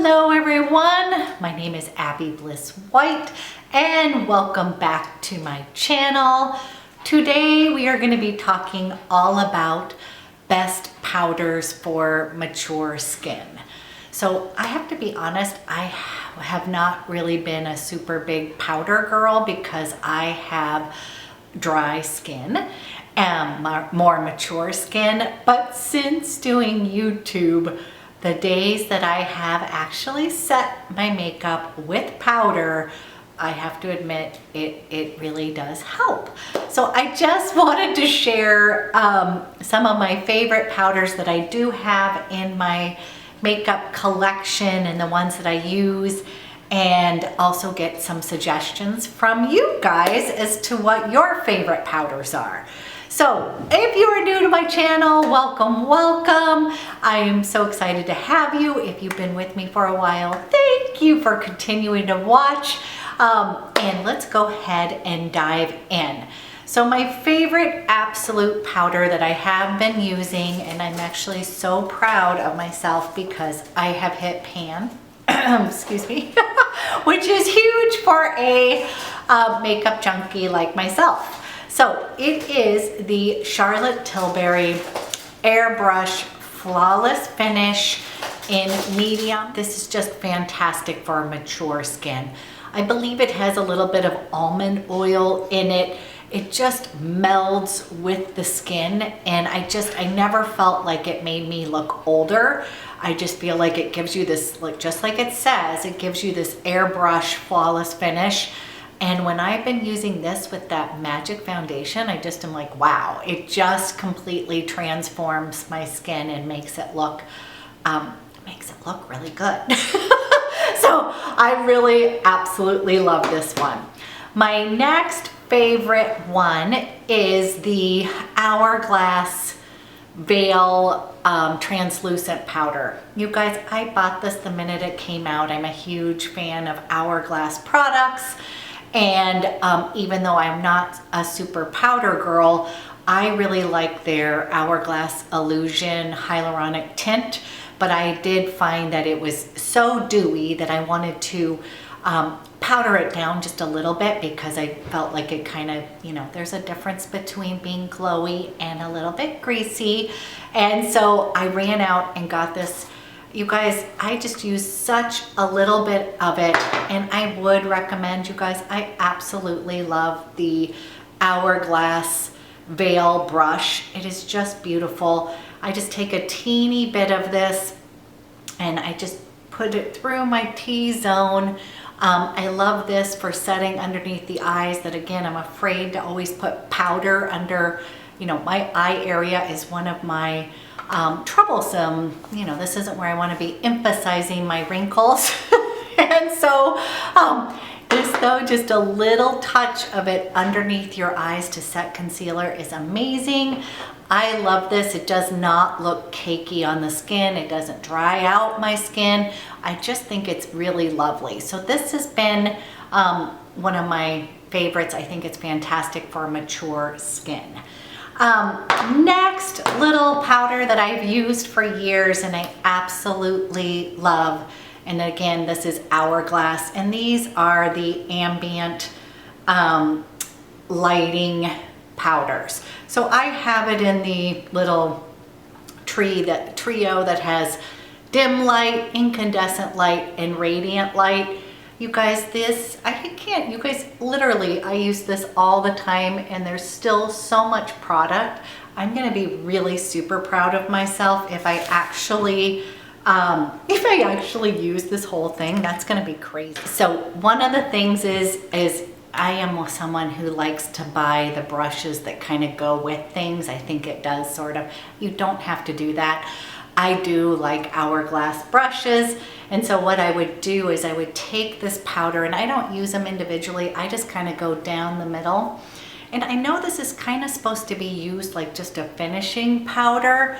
Hello everyone, my name is Abby Bliss White and welcome back to my channel. Today we are going to be talking all about best powders for mature skin. So I have to be honest, I have not really been a super big powder girl because I have dry skin and more mature skin, but since doing YouTube, the days that I have actually set my makeup with powder, I have to admit it really does help. So I just wanted to share some of my favorite powders that I do have in my makeup collection and the ones that I use, and also get some suggestions from you guys as to what your favorite powders are. So if you are new to my channel, welcome, welcome. I am so excited to have you. If you've been with me for a while, thank you for continuing to watch. And let's go ahead and dive in. So my favorite absolute powder that I have been using, and I'm actually so proud of myself because I have hit pan, excuse me, which is huge for a makeup junkie like myself. So it is the Charlotte Tilbury AIRBRUSH Flawless Finish in medium. This is just fantastic for mature skin. I believe it has a little bit of almond oil in it. It just melds with the skin, and I never felt like it made me look older. I just feel like it gives you this, like just like it says, it gives you this airbrush flawless finish. And when I've been using this with that magic foundation, I just am like, wow, it just transforms my skin and makes it look really good. So I really absolutely love this one. My next favorite one is the Hourglass Veil translucent powder. You guys, I bought this the minute it came out. I'm a huge fan of Hourglass products. And even though I'm not a super powder girl, I really like their Hourglass Illusion Hyaluronic Tint, but I did find that it was so dewy that I wanted to powder it down just a little bit because I felt like it kind of, there's a difference between being glowy and a little bit greasy. And so I ran out and got this. You guys, I just use such a little bit of it, and I would recommend you guys, I absolutely love the Hourglass Veil brush. It is just beautiful. I just take a teeny bit of this and I just put it through my T-zone. I love this for setting underneath the eyes that, again, I'm afraid to always put powder under, my eye area is one of my troublesome, this isn't where I want to be emphasizing my wrinkles. And so this though, just a little touch of it underneath your eyes to set concealer is amazing. I love this. It does not look cakey on the skin. It doesn't dry out my skin. I just think it's really lovely. So this has been one of my favorites. I think it's fantastic for mature skin. Next little powder that I've used for years and I absolutely love, and again, this is Hourglass, and these are the Ambient lighting powders. So I have it in the little trio that has dim light, incandescent light, and radiant light. You guys, literally, I use this all the time and there's still so much product. I'm gonna be really super proud of myself if I actually use this whole thing. That's gonna be crazy. So one of the things is I am someone who likes to buy the brushes that kind of go with things. I think it does sort of, you don't have to do that. I do like Hourglass brushes, and so what I would do is I would take this powder, and I don't use them individually, I just kind of go down the middle. And I know this is kind of supposed to be used like just a finishing powder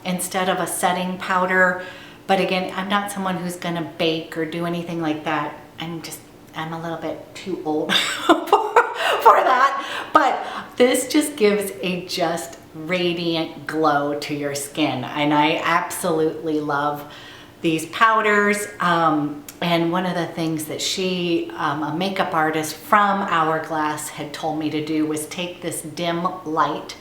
instead of a setting powder, but again, I'm not someone who's gonna bake or do anything like that. I'm a little bit too old for that, but this just gives a just radiant glow to your skin, and I absolutely love these powders. And one of the things that she, a makeup artist from Hourglass, had told me to do was take this dim light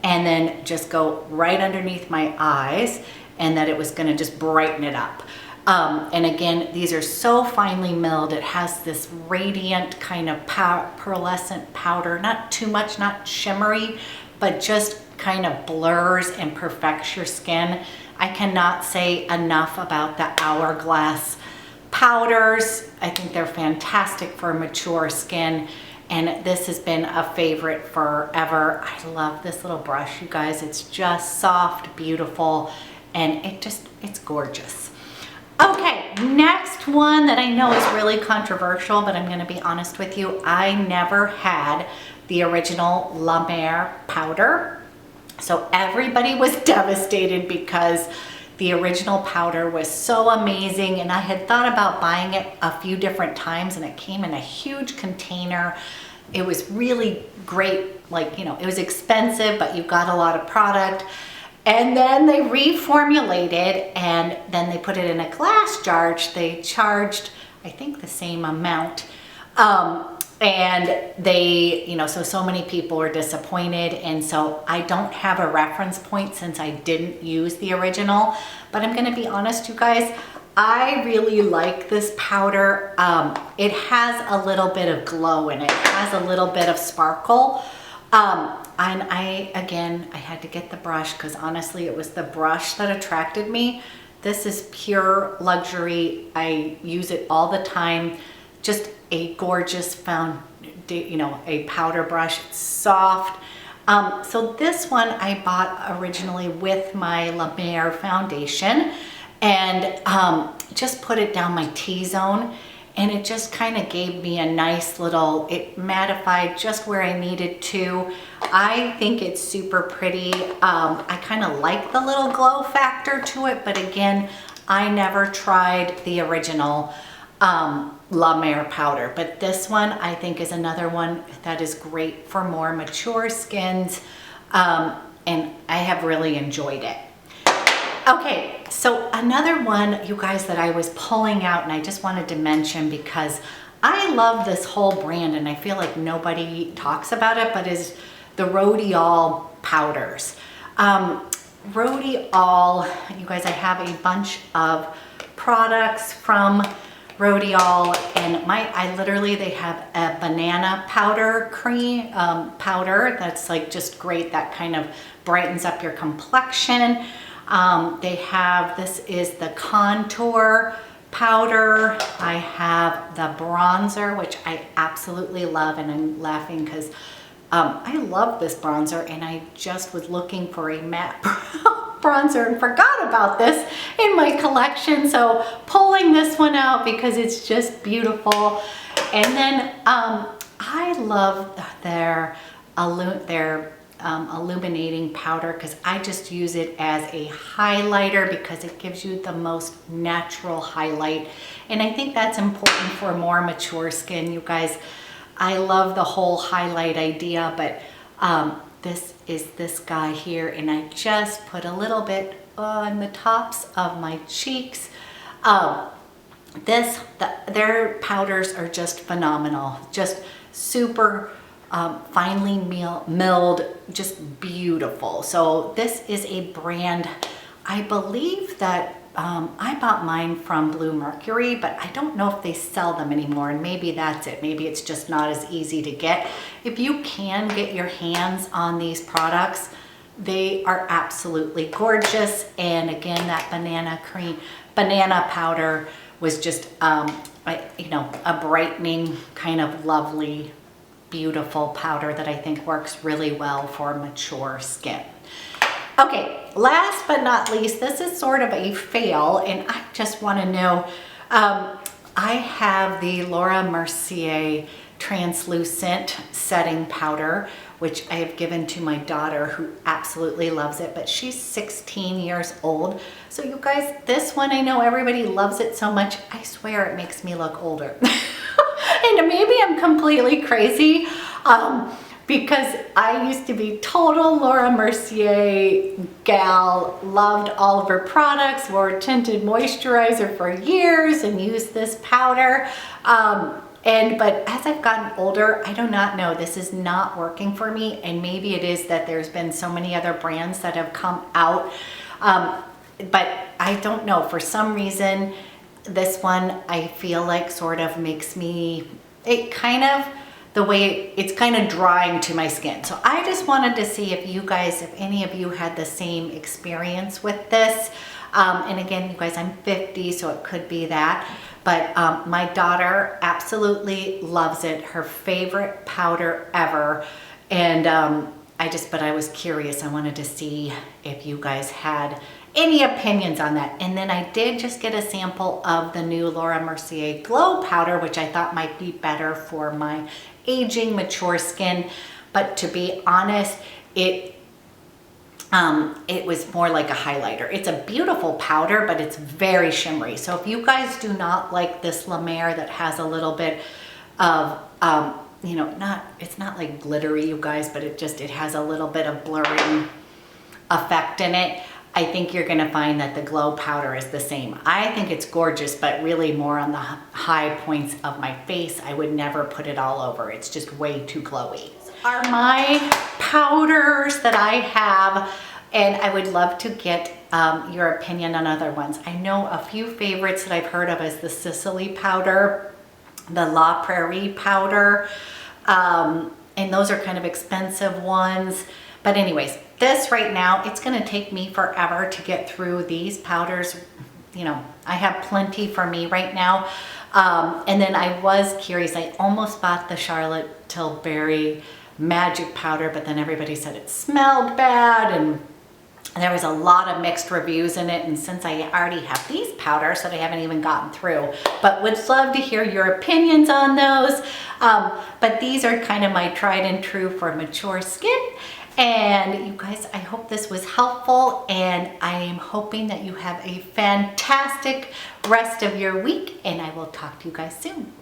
and then just go right underneath my eyes, and that it was gonna just brighten it up. And again, these are so finely milled. It has this radiant kind of pearlescent powder, not too much, not shimmery, but just kind of blurs and perfects your skin. I cannot say enough about the Hourglass powders. I think they're fantastic for mature skin, and this has been a favorite forever. I love this little brush, you guys. It's just soft, beautiful, and it's gorgeous. Okay, next one that I know is really controversial, but I'm gonna be honest with you. I never had the original La Mer powder. So everybody was devastated because the original powder was so amazing, and I had thought about buying it a few different times, and it came in a huge container. It was really great, like, you know, it was expensive, but you got a lot of product. And then they reformulated, and then they put it in a glass jar. They charged, I think, the same amount. And they, you know, so many people were disappointed. And so I don't have a reference point since I didn't use the original. But I'm gonna be honest, you guys, I really like this powder. It has a little bit of glow in it. It has a little bit of sparkle. And I had to get the brush because honestly, it was the brush that attracted me. This is pure luxury. I use it all the time. Just a gorgeous a powder brush. It's soft. So this one I bought originally with my La Mer foundation, and just put it down my T-zone. And it just kind of gave me a nice little, it mattified just where I needed to. I think it's super pretty. I kind of like the little glow factor to it, but again, I never tried the original La Mer powder. But this one I think is another one that is great for more mature skins, and I have really enjoyed it. Okay, so another one, you guys, that I was pulling out and I just wanted to mention because I love this whole brand and I feel like nobody talks about it, but is the Rodial powders. Rodial, you guys, I have a bunch of products from Rodial, and they have a banana powder cream, powder that's like just great, that kind of brightens up your complexion. They have, this is the contour powder. I have the bronzer, which I absolutely love, and I'm laughing because I love this bronzer, and I just was looking for a matte bronzer and forgot about this in my collection. So pulling this one out because it's just beautiful. And then I love their illuminating powder because I just use it as a highlighter because it gives you the most natural highlight, and I think that's important for more mature skin, you guys. I love the whole highlight idea, but this is this guy here, and I just put a little bit on the tops of my cheeks. Their powders are just phenomenal, just super finely milled, just beautiful. So this is a brand, I believe that I bought mine from Blue Mercury, but I don't know if they sell them anymore, and maybe that's it. Maybe it's just not as easy to get. If you can get your hands on these products, they are absolutely gorgeous. And again, that banana powder was just a brightening kind of lovely, beautiful powder that I think works really well for mature skin. Okay, last but not least, this is sort of a fail, and I just want to know, I have the Laura Mercier translucent setting powder, which I have given to my daughter, who absolutely loves it, but she's 16 years old. So you guys, this one, I know everybody loves it so much, I swear it makes me look older. And maybe I'm completely crazy, because I used to be total Laura Mercier gal, loved all of her products, wore tinted moisturizer for years and used this powder. But as I've gotten older, I do not know, this is not working for me, and maybe it is that there's been so many other brands that have come out, but I don't know, for some reason this one I feel like sort of makes me, it kind of, the way it's kind of drying to my skin. So I just wanted to see if you guys, if any of you had the same experience with this. And again, you guys, I'm 50, so it could be that. But my daughter absolutely loves it. Her favorite powder ever. And but I was curious. I wanted to see if you guys had any opinions on that. And then I did just get a sample of the new Laura Mercier Glow Powder, which I thought might be better for my aging, mature skin. But to be honest, it was more like a highlighter. It's a beautiful powder, but it's very shimmery. So if you guys do not like this La Mer that has a little bit of, you know, it's not like glittery, you guys, but it has a little bit of blurring effect in it, I think you're gonna find that the Glow Powder is the same. I think it's gorgeous, but really more on the high points of my face. I would never put it all over. It's just way too glowy. Are my powders that I have, and I would love to get your opinion on other ones. I know a few favorites that I've heard of is the Sicily powder, the La Prairie powder, and those are kind of expensive ones. But anyways, this right now, it's gonna take me forever to get through these powders. You know, I have plenty for me right now. And then I was curious, I almost bought the Charlotte Tilbury Magic Powder, but then everybody said it smelled bad, and there was a lot of mixed reviews in it. And since I already have these powders that I haven't even gotten through, but would love to hear your opinions on those. But these are kind of my tried and true for mature skin. And you guys, I hope this was helpful, and I am hoping that you have a fantastic rest of your week, and I will talk to you guys soon.